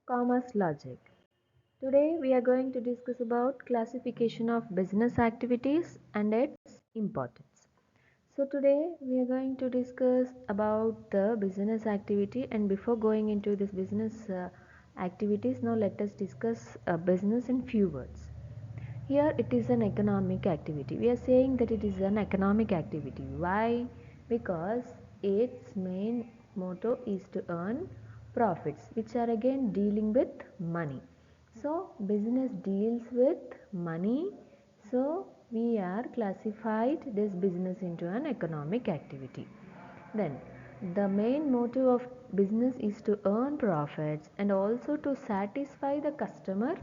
Commerce logic. Today we are going to discuss about classification of business activities and its importance. So today we are going to discuss about the business activity, and before going into this business activities, now let us discuss business in few words. Here it is an economic activity. We are saying that it is an economic activity. Why? Because its main motto is to earn profits, which are again dealing with money. So business deals with money. So we are classified this business into an economic activity. Then the main motive of business is to earn profits and also to satisfy the customer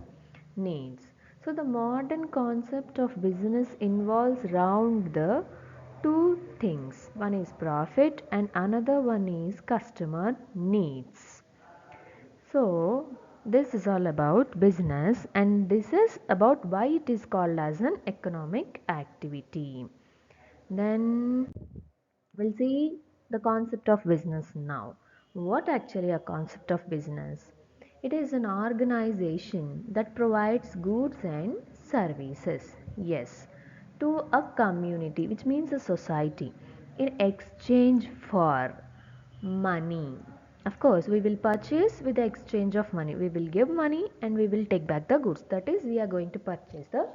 needs. So the modern concept of business involves around the two things. One is profit and another one is customer needs. So this is all about business, and this is about why it is called as an economic activity. Then we'll see the concept of business now. What actually a concept of business? It is an organization that provides goods and services. Yes, to a community, which means a society, in exchange for money. Of course, we will purchase with the exchange of money. We will give money and we will take back the goods. That is, we are going to purchase the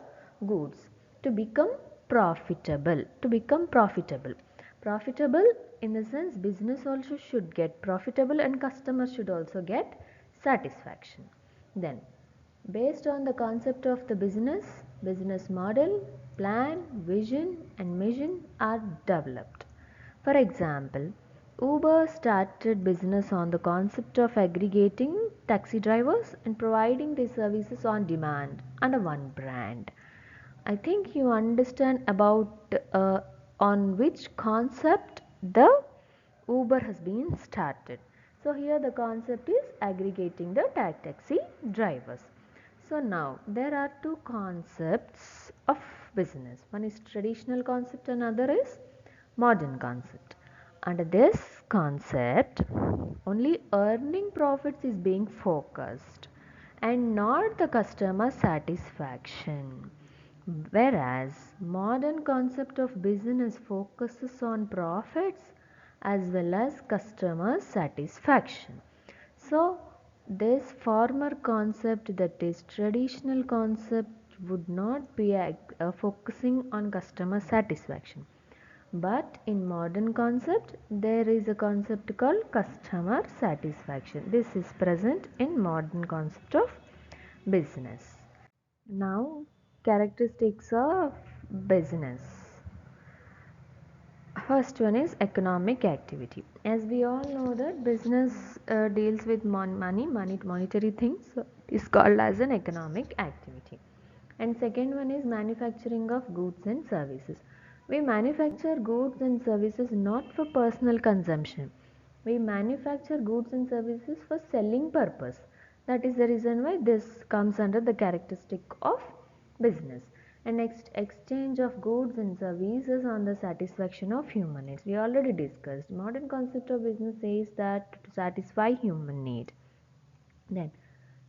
goods to become profitable. To become profitable. Profitable in the sense business also should get profitable and customers should also get satisfaction. Then, based on the concept of the business model, plan, vision, and mission are developed. For example, Uber started business on the concept of aggregating taxi drivers and providing their services on demand under one brand. I think you understand about on which concept the Uber has been started. So here the concept is aggregating the taxi drivers. So now there are two concepts of business. One is traditional concept and other is modern concept. Under this concept, only earning profits is being focused and not the customer satisfaction. Whereas modern concept of business focuses on profits as well as customer satisfaction. So this former concept, that is traditional concept, would not be focusing on customer satisfaction. But in modern concept, there is a concept called customer satisfaction. This is present in modern concept of business. Now, characteristics of business. First one is economic activity. As we all know that business deals with monetary things, so it is called as an economic activity. And second one is manufacturing of goods and services. We manufacture goods and services not for personal consumption. We manufacture goods and services for selling purpose. That is the reason why this comes under the characteristic of business. And next, exchange of goods and services on the satisfaction of human needs. We already discussed. Modern concept of business says that to satisfy human need. Then,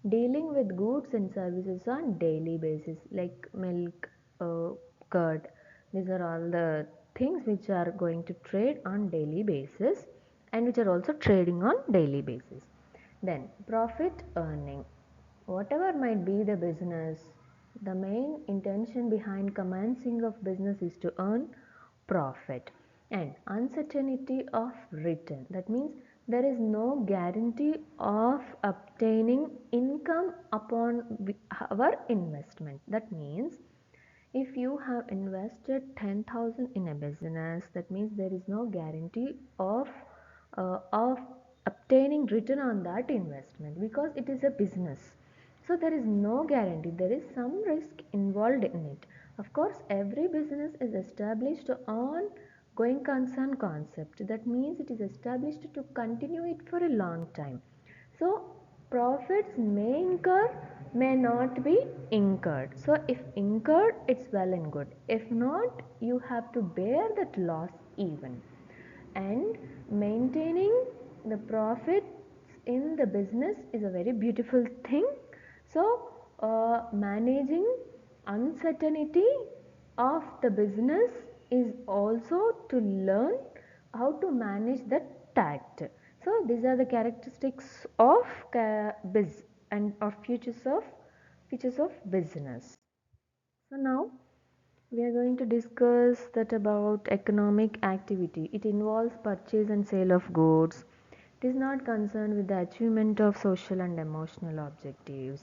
dealing with goods and services on daily basis, like milk, curd. These are all the things which are going to trade on daily basis and which are also trading on daily basis. Then, profit earning. Whatever might be the business, the main intention behind commencing of business is to earn profit. And uncertainty of return. That means there is no guarantee of obtaining income upon our investment. That means if you have invested 10,000 in a business, that means there is no guarantee of obtaining return on that investment because it is a business. So there is no guarantee. There is some risk involved in it. Of course, every business is established on going concern concept. That means it is established to continue it for a long time. So profits may incur, may not be incurred. So if incurred, it's well and good. If not, you have to bear that loss even. And maintaining the profits in the business is a very beautiful thing. So managing uncertainty of the business is also to learn how to manage the tact. So these are the characteristics of biz and of features of business. So now we are going to discuss that about economic activity. It involves purchase and sale of goods. It is not concerned with the achievement of social and emotional objectives.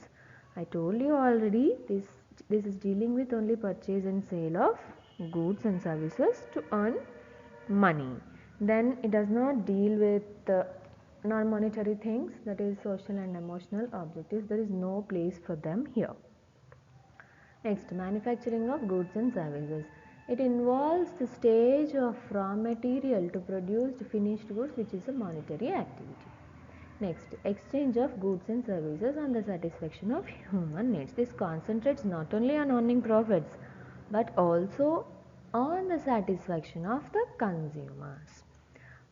I told you already, this is dealing with only purchase and sale of goods and services to earn money. Then it does not deal with non-monetary things, that is social and emotional objectives. There is no place for them here. Next, manufacturing of goods and services. It involves the stage of raw material to produce finished goods, which is a monetary activity. Next, exchange of goods and services on the satisfaction of human needs. This concentrates not only on earning profits but also on the satisfaction of the consumers.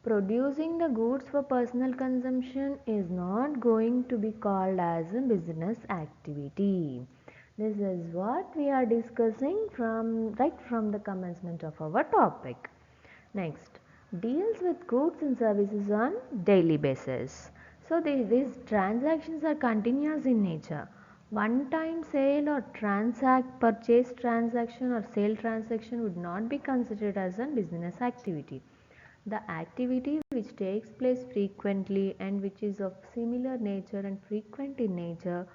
Producing the goods for personal consumption is not going to be called as a business activity. This is what we are discussing right from the commencement of our topic. Next, deals with goods and services on daily basis. So these transactions are continuous in nature. One time sale or purchase transaction or sale transaction would not be considered as a business activity. The activity which takes place frequently and which is of similar nature and frequent in nature,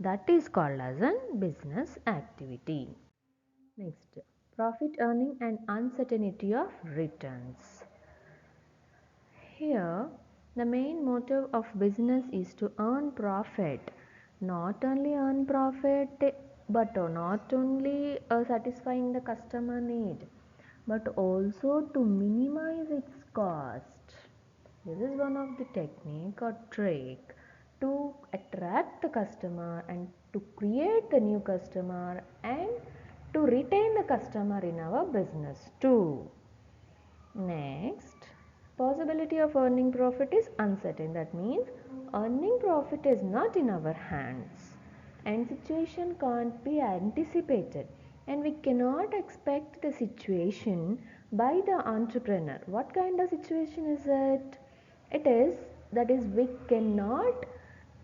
that is called as a business activity. Next, profit earning and uncertainty of returns. Here, the main motive of business is to earn profit. Not only earn profit, but not only satisfying the customer need, but also to minimize its cost. This is one of the technique or trick to attract the customer and to create the new customer and to retain the customer in our business too. Next, possibility of earning profit is uncertain. That means earning profit is not in our hands and situation can't be anticipated, and we cannot expect the situation by the entrepreneur. What kind of situation is it? It is that is we cannot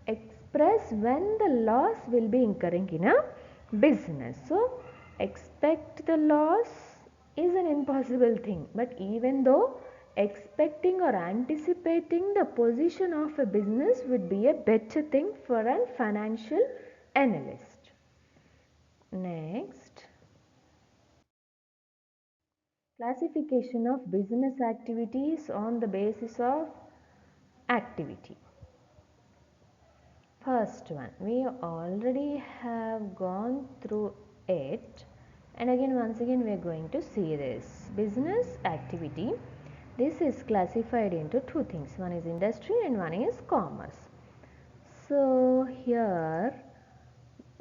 express when the loss will be incurring in a business. So expect the loss is an impossible thing, but even though expecting or anticipating the position of a business would be a better thing for a financial analyst. Next, classification of business activities on the basis of activity. First one, we already have gone through it, and again once again we are going to see this business activity. This is classified into two things, one is industry and one is commerce. So here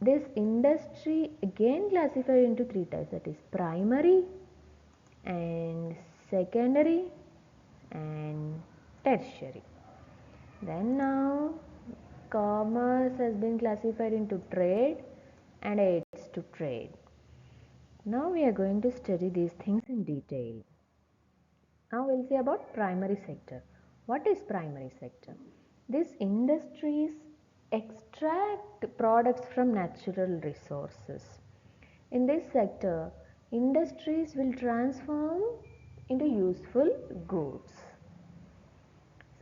this industry again classified into three types, that is primary and secondary and tertiary. Then now commerce has been classified into trade and aids to trade. Now we are going to study these things in detail. Now we'll see about primary sector. What is primary sector? These industries extract products from natural resources. In this sector, industries will transform into useful goods.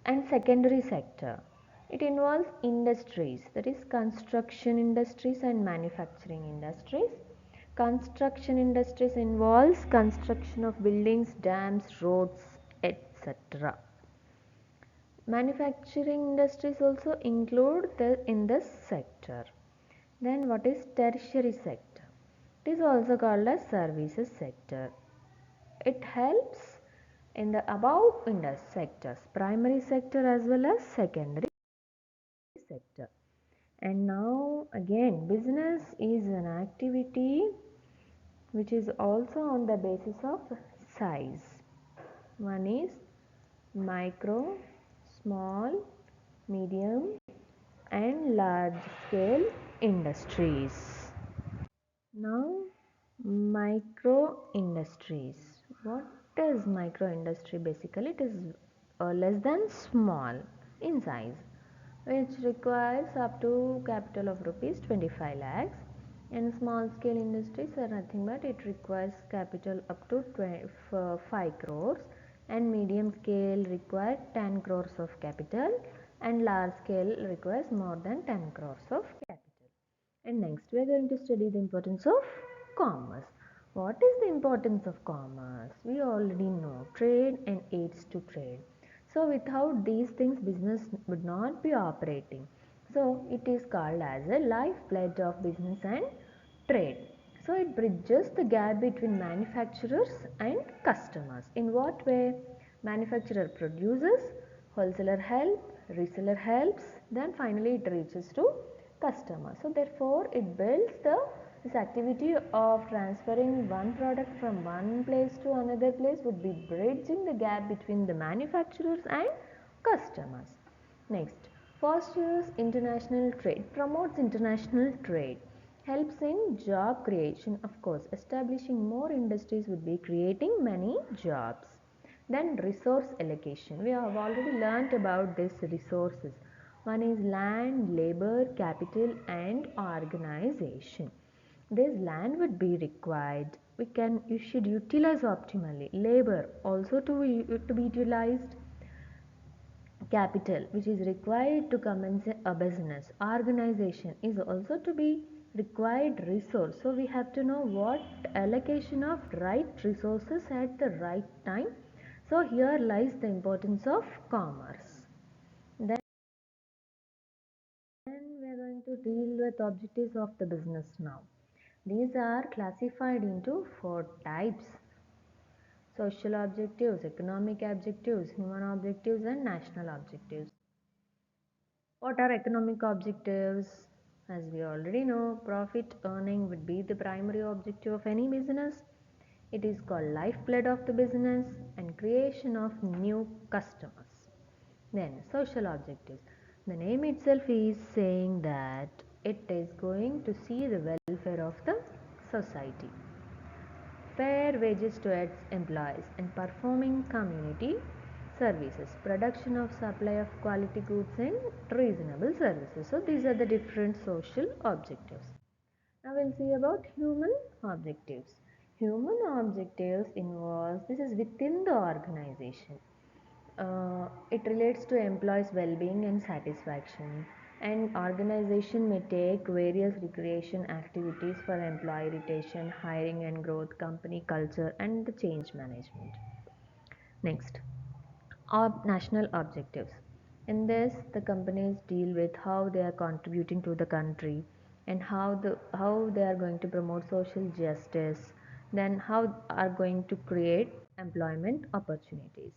And secondary sector, it involves industries, that is construction industries and manufacturing industries. Construction industries involves construction of buildings, dams, roads, etc. Manufacturing industries also include in this sector. Then what is tertiary sector? It is also called as services sector. It helps in the above industry sectors, primary sector as well as secondary sector. And now again, business is an activity which is also on the basis of size. One is micro, small, medium and large scale industries. Now, micro industries. What is micro industry? Basically, it is less than small in size, which requires up to capital of rupees 25 lakhs. And small scale industries are nothing but it requires capital up to 5 crores, and medium scale require 10 crores of capital, and large scale requires more than 10 crores of capital. And next we are going to study the importance of commerce. What is the importance of commerce? We already know trade and aids to trade. So without these things business would not be operating. So it is called as a lifeblood of business and trade. So it bridges the gap between manufacturers and customers. In what way? Manufacturer produces, wholesaler helps, reseller helps, then finally it reaches to customer. So therefore it builds this activity of transferring one product from one place to another place would be bridging the gap between the manufacturers and customers. Next, fosters international trade, promotes international trade, helps in job creation. Of course, establishing more industries would be creating many jobs. Then resource allocation. We have already learnt about these resources. One is land, labor, capital and organization. This land would be required. You should utilize optimally. Labor also to be utilized. Capital which is required to commence a business. Organization is also to be required resource. So we have to know what allocation of right resources at the right time. So here lies the importance of commerce. Then we are going to deal with objectives of the business now. These are classified into 4 types: social objectives, economic objectives, human objectives and national objectives. What are economic objectives? As we already know, profit earning would be the primary objective of any business. It is called lifeblood of the business and creation of new customers. Then social objectives. The name itself is saying that it is going to see the welfare of the society. Fair wages to its employees and performing community services, production of supply of quality goods and reasonable services. So these are the different social objectives. Now we'll see about human objectives. Human objectives involves, this is within the organization. It relates to employees' well-being and satisfaction. An organization may take various recreation activities for employee retention, hiring and growth, company culture, and the change management. Next, national objectives. In this, the companies deal with how they are contributing to the country and how they are going to promote social justice, then how are going to create employment opportunities.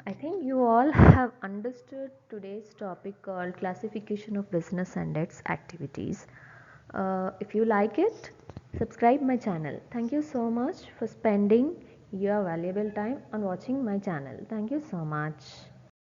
I think you all have understood today's topic called classification of business and its activities. If you like it, subscribe my channel. Thank you so much for spending your valuable time on watching my channel. Thank you so much.